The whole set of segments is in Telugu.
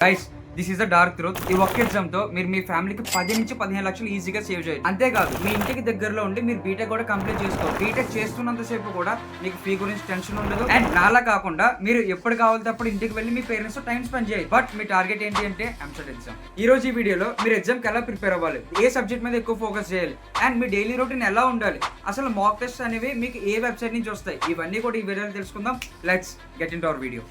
Guys this is the dark truth. ఈ ఒక్క ఎగ్జామ్ తో మీరు మీ ఫ్యామిలీకి 10 నుంచి 15 లక్షలు ఈజీగా సేవ్ చేయొచ్చు. అంతేకాదు మీ ఇంటికి దగ్గరలో ఉండి మీరు బీటెక్ కూడా కంప్లీట్ చేసుకోవాలి. బీటెక్ చేస్తున్నంత సేపు కూడా మీకు ఫీ గురించి టెన్షన్ ఉండదు. అండ్ నాలా కాకుండా మీరు ఎప్పుడు కావాలంటే అప్పుడు ఇంటికి వెళ్ళి మీ పేరెంట్స్ తో టైం స్పెండ్ చేయాలి. బట్ మీ టార్గెట్ ఏంటి అంటే ఎంసెట్ ఎగ్జామ్. ఈ రోజు ఈ వీడియోలో మీరు ఎగ్జామ్ కి ఎలా ప్రిపేర్ అవ్వాలి, ఏ సబ్జెక్ట్ మీద ఎక్కువ ఫోకస్ చేయాలి, అండ్ మీ డైలీ రొటీన్ ఎలా ఉండాలి, అసలు మాక్ టెస్ట్ అనేవి మీకు ఏ వెబ్సైట్ నుంచి వస్తాయి, ఇవన్నీ కూడా ఈ వీడియోలో తెలుసుకుందాం. Let's get into our video.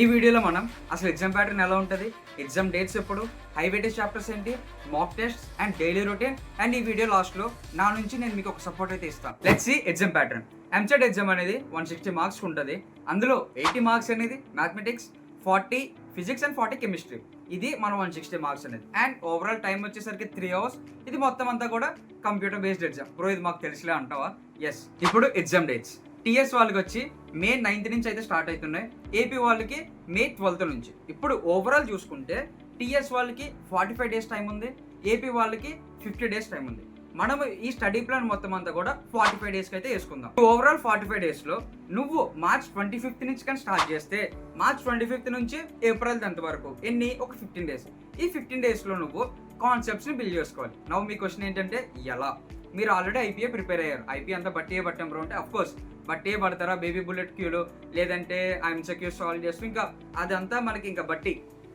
ఈ వీడియోలో మనం అసలు ఎగ్జామ్ ప్యాటర్న్ ఎలా ఉంటుంది, ఎగ్జామ్ డేట్స్ ఎప్పుడు, హై వెయిటేజ్ చాప్టర్స్ ఏంటి, mock test and daily routine, and ఈ వీడియో లాస్ట్ లో నా నుంచి నేను మీకు ఒక సపోర్ట్ అయితే ఇస్తాను. Let's see exam pattern. EAMCET exam అనేది 160 మార్క్స్ ఉంటుంది. అందులో 80 మార్క్స్ అనేది మ్యాథమెటిక్స్, 40 ఫిజిక్స్ అండ్ 40 కెమిస్ట్రీ. ఇది మన 160 మార్క్స్ అనేది. అండ్ ఓవరాల్ టైం వచ్చేసరికి 3 hours. ఇది మొత్తం అంతా కూడా కంప్యూటర్ బేస్డ్ ఎగ్జామ్. బ్రో ఇది మాకు తెలిసిలే అంటావా? ఎస్. ఇప్పుడు ఎగ్జామ్ డేట్స్. టీఎస్ వాళ్ళకి వచ్చి మే 9th నుంచి అయితే స్టార్ట్ అవుతున్నాయి. ఏపీ వాళ్ళకి మే 12th నుంచి. ఇప్పుడు ఓవరాల్ చూసుకుంటే టీఎస్ వాళ్ళకి 45 days టైం ఉంది, ఏపీ వాళ్ళకి 50 days టైం ఉంది. మనం ఈ స్టడీ ప్లాన్ మొత్తం అంతా కూడా 45 days అయితే వేసుకుందాం. ఓవరాల్ 45 days లో నువ్వు మార్చ్ 25th నుంచి కానీ స్టార్ట్ చేస్తే మార్చ్ 25th నుంచి ఏప్రిల్ 10th వరకు ఎన్ని ఒక 15 days. ఈ 15 days లో నువ్వు కాన్సెప్ట్స్ ని బిల్డ్ చేసుకోవాలి. నవ్వు మీ క్వశ్చన్ ఏంటంటే ఎలా? మీరు ఆల్రెడీ ఐపీఏ ప్రిపేర్ అయ్యారు. ఐపీఏ అంతా బట్టే పట్టాం బ్రో అంటే అఫ్కోర్స్ బట్టే పడతారా, బేబీ బుల్లెట్ క్యూలు లేదంటే ఎంసెక్యూస్ సాల్వ్ చేస్తూ ఇంకా అదంతా మనకి ఇంకా బట్టి.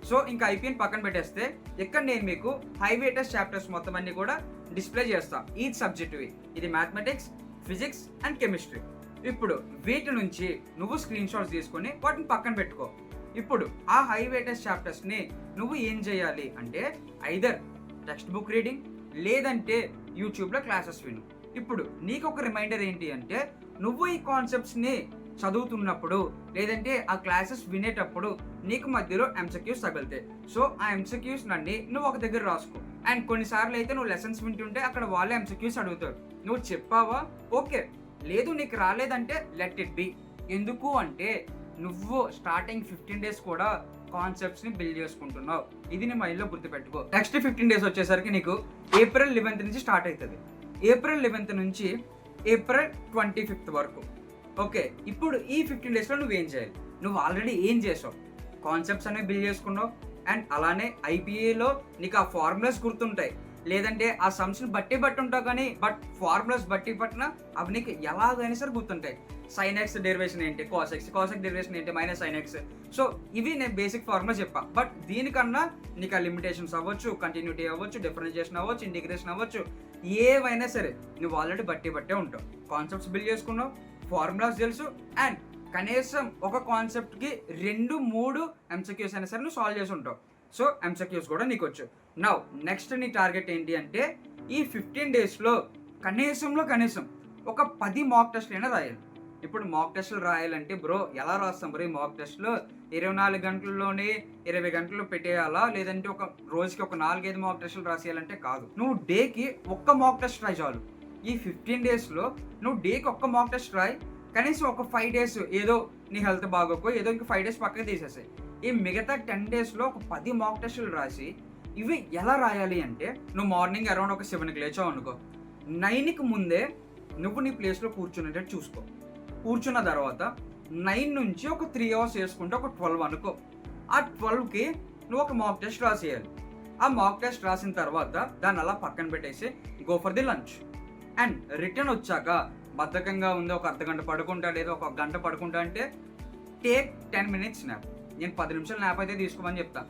సో ఇంకా ఐపీఎన్ పక్కన పెట్టేస్తే ఇక్కడ నేను మీకు హై వెయిటేజ్ చాప్టర్స్ మొత్తం అన్ని కూడా డిస్ప్లే చేస్తాను. ఈ సబ్జెక్టువి ఇది మ్యాథమెటిక్స్, ఫిజిక్స్ అండ్ కెమిస్ట్రీ. ఇప్పుడు వీటి నుంచి నువ్వు స్క్రీన్ షాట్స్ తీసుకొని వాటిని పక్కన పెట్టుకో. ఇప్పుడు ఆ హై వెయిటేజ్ చాప్టర్స్ ని నువ్వు ఏం చేయాలి అంటే ఐదర్ టెక్స్ట్ బుక్ రీడింగ్ లేదంటే యూట్యూబ్లో క్లాసెస్ విను. ఇప్పుడు నీకు ఒక రిమైండర్ ఏంటి అంటే నువ్వు ఈ కాన్సెప్ట్స్ని చదువుతున్నప్పుడు లేదంటే ఆ క్లాసెస్ వినేటప్పుడు నీకు మధ్యలో ఎంసెక్యూస్ తగులుతాయి. సో ఆ ఎంసెక్యూస్ నన్ను నువ్వు ఒక దగ్గర రాసుకో. అండ్ కొన్నిసార్లు అయితే నువ్వు లెసన్స్ వింటుంటే అక్కడ వాళ్ళే ఎంసెక్యూస్ అడుగుతారు. నువ్వు చెప్పావా? ఓకే. లేదు నీకు రాలేదంటే లెట్ ఇట్ బి. ఎందుకు అంటే నువ్వు స్టార్టింగ్ 15 days కూడా కాన్సెప్ట్స్ ని బిల్డ్ చేసుకుంటున్నావు. ఇది నీ మైండ్ లో గుర్తుపెట్టుకో. నెక్స్ట్ 15 days వచ్చేసరికి నీకు ఏప్రిల్ 11th నుంచి స్టార్ట్ అవుతుంది. ఏప్రిల్ 11th నుంచి ఏప్రిల్ 25th వరకు. ఓకే. ఇప్పుడు ఈ 15 days లో నువ్వేం చేయాలి? నువ్వు ఆల్రెడీ ఏం చేసావు? కాన్సెప్ట్స్ అనేవి బిల్డ్ చేసుకున్నావు. అండ్ అలానే ఐపీఏలో నీకు ఆ ఫార్ములాస్ గుర్తుంటాయి, లేదంటే ఆ సమ్స్ ని బట్టి ఉంటావు. కానీ బట్ ఫార్ములాస్ బట్టి పట్టినా అవి నీకు ఎలాగైనా సరే గుర్తుంటాయి. సైన్ ఎక్స్ డెరివేషన్ ఏంటి, కాస్ ఎక్స్ డెరివేషన్ ఏంటి, మైనస్ సైన్ ఎక్స్. సో ఇవి నేను బేసిక్ ఫార్ములా చెప్పా. బట్ దీనికన్నా నీకు ఆ లిమిటేషన్స్ అవ్వచ్చు, కంటిన్యూటీ అవ్వచ్చు, డిఫరెన్షియేషన్ అవ్వచ్చు, ఇంటిగ్రేషన్ అవ్వచ్చు, ఏవైనా సరే నువ్వు ఆల్రెడీ బట్టే ఉంటావు. కాన్సెప్ట్స్ బిల్డ్ చేసుకున్నావు, ఫార్ములాస్ తెలుసు, అండ్ కనీసం ఒక కాన్సెప్ట్కి 2-3 ఎంసెక్యూస్ అయినా సరే నువ్వు సాల్వ్ చేసి ఉంటావు. సో ఎంసెక్యూస్ కూడా నీకు వచ్చు. నౌ నెక్స్ట్ నీ టార్గెట్ ఏంటి అంటే ఈ 15 daysలో కనీసం ఒక 10 మాక్ టెస్ట్లు అయినా రాయాలి. ఇప్పుడు మాక్ టెస్ట్లు రాయాలంటే బ్రో ఎలా రాస్తాం బ్రో? ఈ మాక్ టెస్ట్లు 24 గంటల్లోనే 20 గంటలు పెట్టేయాలా, లేదంటే ఒక రోజుకి ఒక 4-5 మాక్ టెస్ట్లు రాసేయాలంటే కాదు. నువ్వు డేకి ఒక్క మాక్ టెస్ట్ రాయి చాలు. ఈ 15 daysలో నువ్వు డేకి ఒక్క మాక్ టెస్ట్ రాయి. కనీసం ఒక 5 days ఏదో నీ హెల్త్ బాగోకో ఏదో ఇంక 5 days పక్కకి తీసేసాయి. ఈ మిగతా 10 daysలో ఒక 10 మాక్ టెస్టులు రాసి ఇవి ఎలా రాయాలి అంటే నువ్వు మార్నింగ్ అరౌండ్ ఒక 7కి లేచావు అనుకో, 9కి ముందే నువ్వు నీ ప్లేస్లో కూర్చునేటట్టు చూసుకో. కూర్చున్న తర్వాత 9 నుంచి ఒక 3 hours వేసుకుంటే ఒక 12 అనుకో. ఆ 12కి నువ్వు ఒక మాక్ టెస్ట్ రాసేయాలి. ఆ మాక్ టెస్ట్ రాసిన తర్వాత దాన్ని అలా పక్కన పెట్టేసి go for the lunch. And return వచ్చాక బద్ధకంగా ఉంది, ఒక అర్ధగంట పడుకుంటా లేదా ఒక గంట పడుకుంటా అంటే టేక్ 10 minutes న్యాప్. నేను 10 నిమిషాలు న్యాప్ అయితే తీసుకోమని చెప్తా.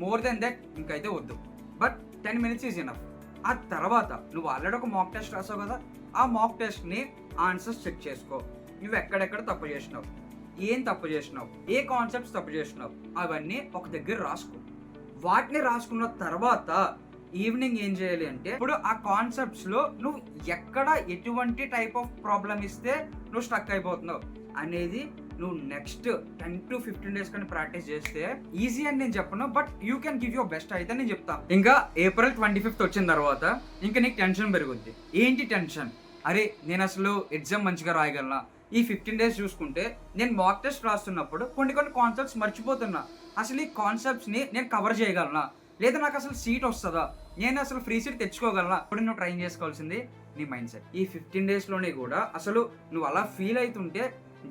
మోర్ దెన్ దట్ ఇంకైతే వద్దు. But 10 minutes is enough. ఆ తర్వాత నువ్వు ఆల్రెడీ ఒక మాక్ టెస్ట్ రాసావు కదా, ఆ మాక్ టెస్ట్ని ఆన్సర్స్ చెక్ చేసుకో. నువ్వు ఎక్కడెక్కడ తప్పు చేసినావు, ఏం తప్పు చేసినావు, ఏ కాన్సెప్ట్స్ తప్పు చేసినావు, అవన్నీ ఒక దగ్గర రాసుకో. వాటిని రాసుకున్న తర్వాత ఈవినింగ్ ఏం చేయాలి అంటే ఇప్పుడు ఆ కాన్సెప్ట్స్లో నువ్వు ఎక్కడ ఎటువంటి టైప్ ఆఫ్ ప్రాబ్లమ్ ఇస్తే నువ్వు స్టక్ అయిపోతున్నావు అనేది నువ్వు నెక్స్ట్ 10 to 15 days కానీ ప్రాక్టీస్ చేస్తే ఈజీ అని నేను చెప్పను, but you can give your best అయితే నేను చెప్తాను. ఇంకా ఏప్రిల్ 25th వచ్చిన తర్వాత ఇంకా నీకు టెన్షన్ పెరుగుద్ది. ఏంటి టెన్షన్? అరే నేను అసలు ఎగ్జామ్ మంచిగా రాయగలనా? ఈ 15 days చూసుకుంటే నేను మాక్ టెస్ట్ రాస్తున్నప్పుడు కొన్ని కాన్సెప్ట్స్ మర్చిపోతున్నా. అసలు ఈ కాన్సెప్ట్స్ని నేను కవర్ చేయగలనా, లేదా నాకు అసలు సీట్ వస్తుందా, నేను అసలు ఫ్రీ సీట్ తెచ్చుకోగలనా? ఇప్పుడు నువ్వు ట్రైన్ చేసుకోవాల్సింది నీ మైండ్ సెట్. ఈ 15 డేస్లోనే కూడా అసలు నువ్వు అలా ఫీల్ అవుతుంటే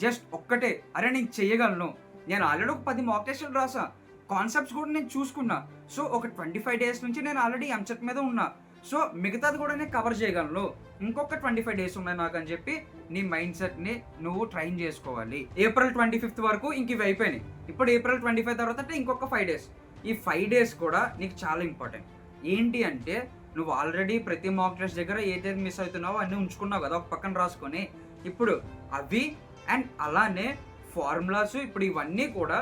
జస్ట్ ఒక్కటే, అరే నేను చెయ్యగలను. నేను ఆల్రెడీ ఒక 10 మాక్ టెస్టులు రాసా, కాన్సెప్ట్స్ కూడా నేను చూసుకున్నా. సో ఒక 25 డేస్ నుంచి నేను ఆల్రెడీ ఎంసెట్ మీద ఉన్నా. సో మిగతాది కూడా నేను కవర్ చేయగలను. ఇంకొక 25 డేస్ ఉన్నాయి నాకు అని చెప్పి నీ మైండ్ సెట్ని నువ్వు ట్రైన్ చేసుకోవాలి. ఏప్రిల్ 25th వరకు ఇంక ఇవి అయిపోయినాయి. ఇప్పుడు ఏప్రిల్ 25 తర్వాత అంటే ఇంకొక 5 డేస్. ఈ 5 డేస్ కూడా నీకు చాలా ఇంపార్టెంట్. ఏంటి అంటే నువ్వు ఆల్రెడీ ప్రతి మాక్ టెస్ట్ దగ్గర ఏదైతే మిస్ అవుతున్నావో అన్నీ ఉంచుకున్నావు కదా ఒక పక్కన రాసుకొని. ఇప్పుడు అవి అండ్ అలానే ఫార్ములాస్, ఇప్పుడు ఇవన్నీ కూడా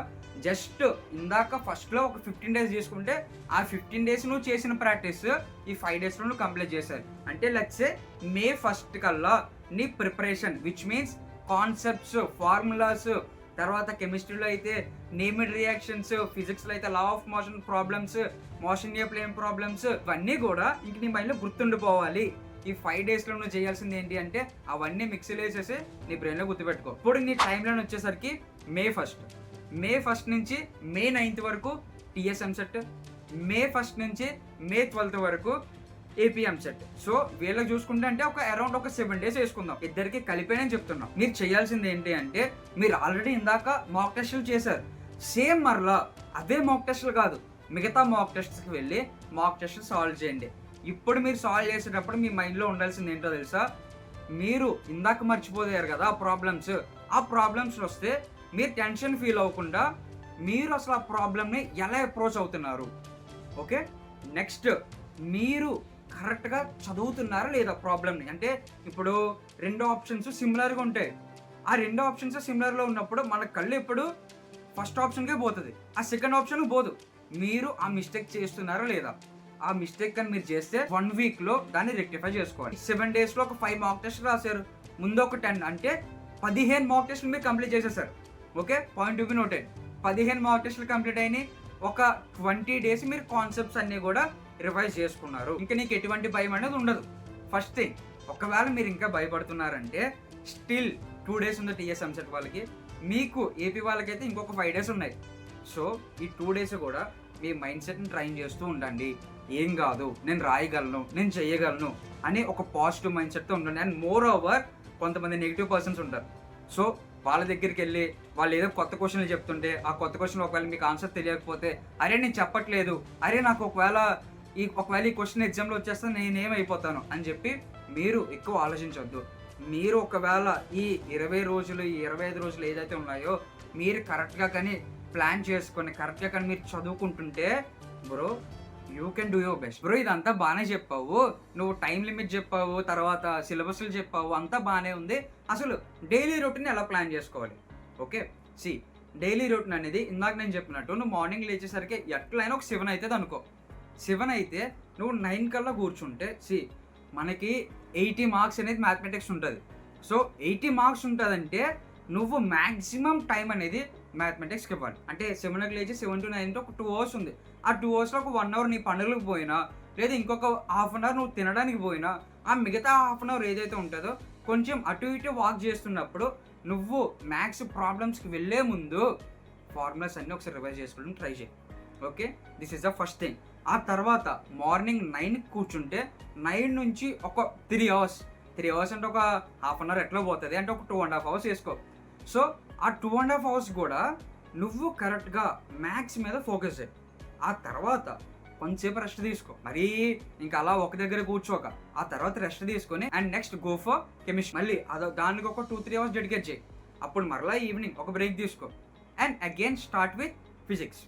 జస్ట్ ఇందాక ఫస్ట్లో ఒక 15 డేస్ తీసుకుంటే ఆ 15 డేస్ నువ్వు చేసిన ప్రాక్టీస్ ఈ 5 డేస్లో నువ్వు కంప్లీట్ చేశారు. అంటే లెట్స్ సే మే 1st కల్లా నీ preparation which means concepts, formulas, తర్వాత కెమిస్ట్రీలో అయితే నేమిడ్ రియాక్షన్స్, ఫిజిక్స్లో అయితే law of motion problems, motion plane problems, ఇవన్నీ కూడా ఇంక నీ మైండ్లో గుర్తుండిపోవాలి. ఈ 5 డేస్లో నువ్వు చేయాల్సింది ఏంటి అంటే అవన్నీ మిక్సీలో వేసేసి నీ బ్రెయిన్లో గుర్తుపెట్టుకో. ఇప్పుడు నీ టైం లైన్ వచ్చేసరికి మే 1st నుంచి మే 9th వరకు టీఎస్ ఎంసెట్, మే 1st నుంచి మే 12th వరకు ఏపీ ఎంసెట్. సో వీళ్ళకి చూసుకుంటే అంటే ఒక అరౌండ్ ఒక 7 డేస్ వేసుకుందాం, ఇద్దరికి కలిపేనని చెప్తున్నాం. మీరు చేయాల్సింది ఏంటి అంటే మీరు ఆల్రెడీ ఇందాక మాక్ టెస్టులు చేశారు, సేమ్ మరలా అదే మాక్ టెస్టులు కాదు, మిగతా మాక్ టెస్ట్కి వెళ్ళి మాక్ టెస్ట్ సాల్వ్ చేయండి. ఇప్పుడు మీరు సాల్వ్ చేసేటప్పుడు మీ మైండ్లో ఉండాల్సింది ఏంటో తెలుసా? మీరు ఇందాక మర్చిపోయారు కదా ఆ ప్రాబ్లమ్స్ వస్తే మీరు టెన్షన్ ఫీల్ అవ్వకుండా మీరు అసలు ఆ ప్రాబ్లమ్ని ఎలా అప్రోచ్ అవుతున్నారు. ఓకే, నెక్స్ట్ మీరు కరెక్ట్గా చదువుతున్నారా లేదా ప్రాబ్లమ్ని. అంటే ఇప్పుడు 2 ఆప్షన్స్ సిమిలర్గా ఉంటాయి. ఆ 2 ఆప్షన్స్ సిమిలర్లో ఉన్నప్పుడు మన కళ్ళు ఎప్పుడు ఫస్ట్ ఆప్షన్కే పోతుంది, ఆ సెకండ్ ఆప్షన్కి పోదు. మీరు ఆ మిస్టేక్ చేస్తున్నారా లేదా? ఆ మిస్టేక్ అని మీరు చేస్తే 1 వీక్లో దాన్ని రెక్టిఫై చేసుకోవాలి. 7 డేస్లో ఒక 5 మాక్ టెస్ట్ రాశారు, ముందు ఒక 10 అంటే 15 మాక్ టెస్ట్లు మీరు కంప్లీట్ చేసేసారు. Okay, point to be noted. 15 మాక్ టెస్ట్లు కంప్లీట్ అయినాయి. ఒక 20 డేస్ మీరు కాన్సెప్ట్స్ అన్నీ కూడా రివైజ్ చేసుకున్నారు. ఇంకా నీకు ఎటువంటి భయం అనేది ఉండదు. ఫస్ట్ థింగ్, ఒకవేళ మీరు ఇంకా భయపడుతున్నారంటే స్టిల్ 2 డేస్ ఉంది టీఎస్ ఎంసెట్ వాళ్ళకి, మీకు ఏపీ వాళ్ళకైతే ఇంకొక 5 డేస్ ఉన్నాయి. సో ఈ 2 డేస్ కూడా మీ మైండ్ సెట్ని ట్రైన్ చేస్తూ ఉండండి. ఏం కాదు, నేను రాయగలను, నేను చేయగలను అని ఒక పాజిటివ్ మైండ్ సెట్తో ఉండండి. అండ్ మోర్ ఓవర్ కొంతమంది నెగిటివ్ పర్సన్స్ ఉంటారు. సో వాళ్ళ దగ్గరికి వెళ్ళి వాళ్ళు ఏదో కొత్త క్వశ్చన్లు చెప్తుంటే ఆ కొత్త క్వశ్చన్ ఒకవేళ మీకు ఆన్సర్ తెలియకపోతే అరే నేను చెప్పట్లేదు, అరే నాకు ఒకవేళ ఈ క్వశ్చన్ ఎగ్జామ్లో వచ్చేస్తే నేనేమైపోతాను అని చెప్పి మీరు ఎక్కువ ఆలోచించవద్దు. మీరు ఒకవేళ ఈ 20 రోజులు ఈ 25 రోజులు ఏదైతే ఉన్నాయో మీరు కరెక్ట్గా కానీ ప్లాన్ చేసుకొని కరెక్ట్గా కానీ మీరు చదువుకుంటుంటే bro you can do your best. Bro ఇదంతా బాగానే చెప్పావు, నువ్వు టైం లిమిట్ చెప్పావు, తర్వాత సిలబస్లు చెప్పావు, అంతా బాగానే ఉంది. అసలు డైలీ రొటీన్ ఎలా ప్లాన్ చేసుకోవాలి? ఓకే, డైలీ రొటీన్ అనేది ఇందాక నేను చెప్పినట్టు నువ్వు మార్నింగ్ లేచేసరికి ఎట్లయినా ఒక 7 అవుతుంది అనుకో. 7 అయితే నువ్వు 9 కల్లా కూర్చుంటే మనకి 80 మార్క్స్ అనేది మ్యాథమెటిక్స్ ఉంటుంది. సో 80 మార్క్స్ ఉంటుందంటే నువ్వు మ్యాక్సిమం టైం అనేది మ్యాథమెటిక్స్కి ఇవ్వాలి. అంటే 7కి లేచి 7 to 9 అంటే ఒక 2 hours ఉంది. ఆ 2 hours ఒక 1 hour నీ పండుగలకు పోయినా, లేదా ఇంకొక ½ an hour నువ్వు తినడానికి పోయినా, ఆ మిగతా ½ an hour ఏదైతే ఉంటుందో కొంచెం అటు ఇటు వాక్ చేస్తున్నప్పుడు నువ్వు మ్యాథ్స్ ప్రాబ్లమ్స్కి వెళ్ళే ముందు ఫార్ములాస్ అన్నీ ఒకసారి రివైజ్ చేసుకోవడం ట్రై చేయి. Okay, this is the first thing. ఆ తర్వాత మార్నింగ్ 9కి కూర్చుంటే 9 నుంచి ఒక 3 hours అంటే ఒక ½ an hour ఎట్లా పోతుంది అంటే ఒక 2.5 hours వేసుకో. సో ఆ 2.5 hours కూడా నువ్వు కరెక్ట్గా మ్యాథ్స్ మీద ఫోకస్ చేయి. ఆ తర్వాత కొంచెంసేపు రెస్ట్ తీసుకో, మరీ ఇంకా అలా ఒక దగ్గర కూర్చోక. ఆ తర్వాత రెస్ట్ తీసుకొని and next go for chemistry. మళ్ళీ దానికి ఒక 2-3 hours డెడికేట్ చేయి. అప్పుడు మరలా ఈవినింగ్ ఒక బ్రేక్ తీసుకో and again start with physics.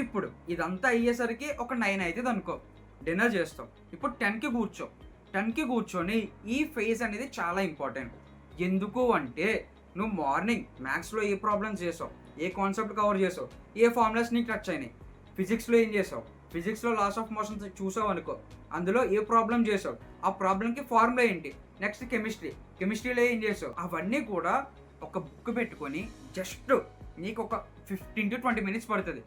ఇప్పుడు ఇదంతా అయ్యేసరికి ఒక 9 అవుతుంది అనుకో, డిన్నర్ చేస్తావు. ఇప్పుడు 10కి కూర్చొని ఈ ఫేజ్ అనేది చాలా ఇంపార్టెంట్. ఎందుకు అంటే నువ్వు మార్నింగ్ మ్యాథ్స్లో ఏ ప్రాబ్లమ్స్ చేసావు, ఏ కాన్సెప్ట్ కవర్ చేసావు, ఏ ఫార్ములాస్ నీకు టచ్ అయినాయి. ఫిజిక్స్లో ఏం చేసావు, ఫిజిక్స్లో లాస్ ఆఫ్ మోషన్ చూసావు అనుకో, అందులో ఏ ప్రాబ్లం చేసావు, ఆ ప్రాబ్లంకి ఫార్ములా ఏంటి. నెక్స్ట్ కెమిస్ట్రీలో ఏం చేసావు, అవన్నీ కూడా ఒక బుక్ పెట్టుకొని జస్ట్ నీకు ఒక 15 to 20 minutes పడుతుంది.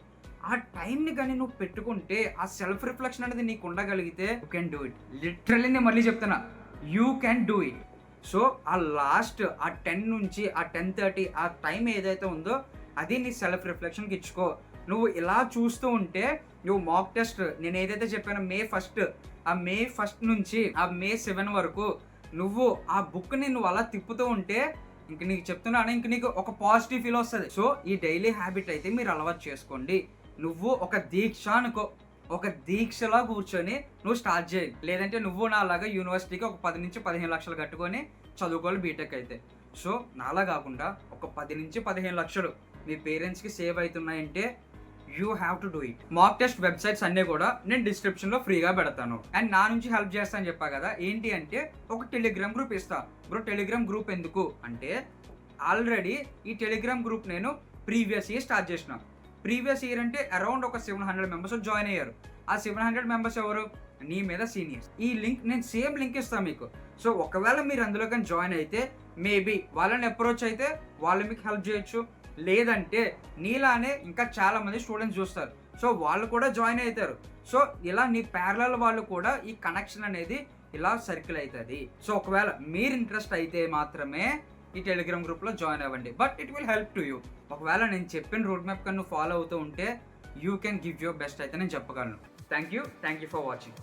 ఆ టైంని కానీ నువ్వు పెట్టుకుంటే ఆ సెల్ఫ్ రిఫ్లెక్షన్ అనేది నీకు ఉండగలిగితే you can do it. Literally నేను మళ్ళీ చెప్తున్నా, you can do it. So ఆ లాస్ట్ ఆ 10 నుంచి ఆ 10:30 ఆ టైం ఏదైతే ఉందో అది నీ సెల్ఫ్ రిఫ్లెక్షన్కి ఇచ్చుకో. నువ్వు ఇలా చూస్తూ ఉంటే నువ్వు మాక్ టెస్ట్ నేను ఏదైతే చెప్పానో మే ఫస్ట్ నుంచి ఆ మే 7 వరకు నువ్వు ఆ బుక్ని నువ్వు అలా తిప్పుతూ ఉంటే ఇంక నీకు చెప్తున్నాను, ఇంక నీకు ఒక పాజిటివ్ ఫీల్ వస్తుంది. సో ఈ డైలీ హ్యాబిట్ అయితే మీరు అలవాటు చేసుకోండి. నువ్వు ఒక దీక్షలా కూర్చొని నువ్వు స్టార్ట్ చేయి. లేదంటే నువ్వు నాలాగా యూనివర్సిటీకి ఒక 10 నుంచి 15 లక్షలు కట్టుకొని చదువుకోవాలి బీటెక్ అయితే. సో నాలా కాకుండా ఒక 10 నుంచి 15 లక్షలు మీ పేరెంట్స్కి సేవ్ అవుతున్నాయంటే you have to do it. Mock test websites అన్నీ కూడా నేను డిస్క్రిప్షన్లో ఫ్రీగా పెడతాను. అండ్ నా నుంచి హెల్ప్ చేస్తాను చెప్పా కదా, ఏంటి అంటే ఒక టెలిగ్రామ్ గ్రూప్ ఇస్తా. బ్రో టెలిగ్రామ్ గ్రూప్ ఎందుకు అంటే, ఆల్రెడీ ఈ టెలిగ్రామ్ గ్రూప్ నేను ప్రీవియస్ ఇయర్ స్టార్ట్ చేసిన. ప్రీవియస్ ఇయర్ అంటే అరౌండ్ ఒక 700 మెంబర్స్ జాయిన్ అయ్యారు. ఆ 700 మెంబర్స్ ఎవరు? నీ మీద సీనియర్స్. ఈ లింక్ నేను సేమ్ లింక్ ఇస్తాను మీకు. సో ఒకవేళ మీరు అందులో కానీ జాయిన్ అయితే మేబీ వాళ్ళని అప్రోచ్ అయితే వాళ్ళు మీకు హెల్ప్ చేయొచ్చు. లేదంటే నీలానే ఇంకా చాలా మంది స్టూడెంట్స్ చూస్తారు, సో వాళ్ళు కూడా జాయిన్ అవుతారు. సో ఇలా నీ ప్యారలల్ వాళ్ళు కూడా ఈ కనెక్షన్ అనేది ఇలా సర్కిల్ అవుతుంది. సో ఒకవేళ మీరు ఇంట్రెస్ట్ అయితే మాత్రమే ఈ టెలిగ్రామ్ గ్రూప్లో జాయిన్ అవ్వండి. But it will help to you. ఒకవేళ నేను చెప్పిన రోడ్ మ్యాప్ కానీ నువ్వు ఫాలో అవుతూ ఉంటే you can give your best అయితే నేను చెప్పగలను. Thank you for watching.